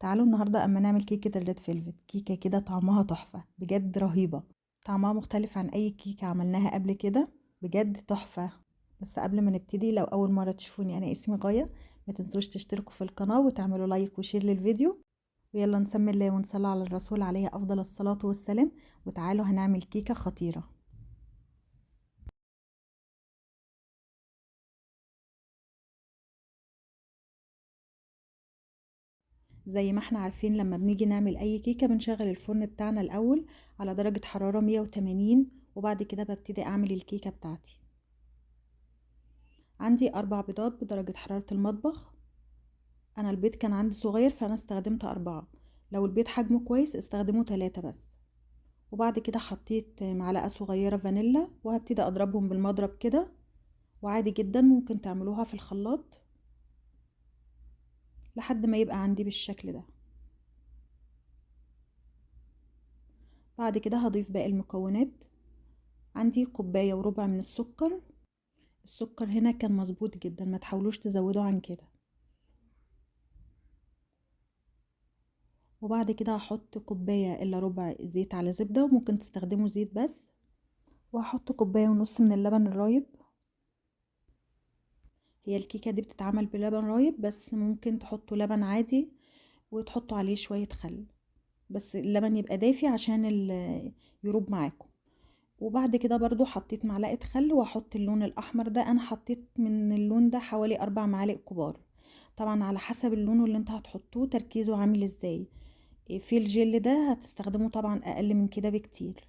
تعالوا النهاردة اما نعمل كيكة الريد فيلفت. كيكة كده طعمها تحفة بجد رهيبة. طعمها مختلف عن اي كيكة عملناها قبل كده، بجد تحفة. بس قبل ما نبتدي، لو اول مرة تشوفوني، انا اسمي غاية. ما تنسوش تشتركوا في القناة وتعملوا لايك وشير للفيديو. ويلا نسمي الله ونصلي على الرسول عليه افضل الصلاة والسلام. وتعالوا هنعمل كيكة خطيرة. زي ما احنا عارفين، لما بنيجي نعمل اي كيكة بنشغل الفرن بتاعنا الاول على درجة حرارة 180، وبعد كده ببتدي اعمل الكيكة بتاعتي. عندي 4 بيضات بدرجة حرارة المطبخ. انا البيض كان عندي صغير فانا استخدمت 4. لو البيض حجمه كويس استخدمه 3 بس. وبعد كده حطيت معلقة صغيرة فانيلا وهبتدي اضربهم بالمضرب كده. وعادي جدا ممكن تعملوها في الخلاط لحد ما يبقى عندي بالشكل ده. بعد كده هضيف باقي المكونات. عندي 1.25 كوب من السكر. السكر هنا كان مظبوط جدا، ما تحاولوش تزودوا عن كده. وبعد كده هحط 1.25 كوب زيت على زبدة، وممكن تستخدموا زيت بس. وهحط 1.5 كوب من اللبن الرايب. هي الكيكة دي بتتعمل بلبن رايب، بس ممكن تحطوا لبن عادي وتحطوا عليه شوية خل، بس اللبن يبقى دافي عشان يروب معاكم. وبعد كده برضو حطيت معلقة خل، وهحط اللون الأحمر ده. أنا حطيت من اللون ده حوالي 4 معالق كبار. طبعا على حسب اللون اللي انت هتحطوه تركيزه عامل ازاي. في الجل ده هتستخدمه طبعا أقل من كده بكتير.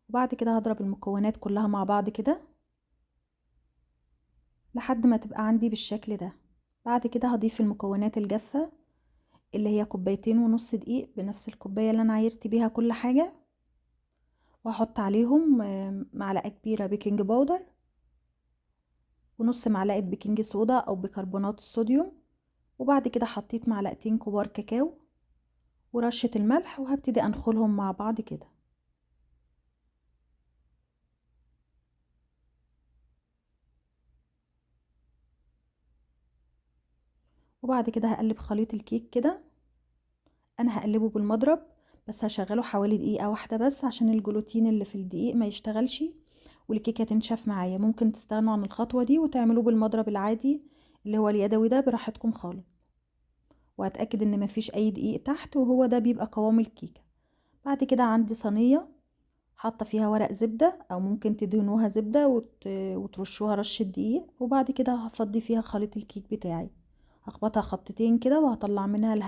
وبعد كده هضرب المكونات كلها مع بعض كده لحد ما تبقى عندي بالشكل ده. بعد كده هضيف المكونات الجافة اللي هي 2.5 كوب دقيق بنفس الكوباية اللي انا عايرت بيها كل حاجة. وهحط عليهم معلقة كبيرة بيكنج باودر، ونص معلقة بيكنج صودا او بيكربونات الصوديوم. وبعد كده حطيت معلقتين كبار كاكاو ورشة الملح، وهبتدي انخلهم مع بعض كده. وبعد كده هقلب خليط الكيك كده. انا هقلبه بالمضرب، بس هشغله حوالي دقيقة واحدة بس عشان الجلوتين اللي في الدقيق ما يشتغلش والكيكة تنشف معايا. ممكن تستغنوا عن الخطوة دي وتعملوه بالمضرب العادي اللي هو اليدوي ده براحتكم خالص. وهتأكد ان مفيش اي دقيق تحت، وهو ده بيبقى قوام الكيكة. بعد كده عندي صينية حاطة فيها ورق زبدة، او ممكن تدهنوها زبدة وترشوها رشة دقيق. وبعد كده هفضي فيها خليط الكيك بتاعي، هخبطها خبطتين كده وهطلع منها الهواء.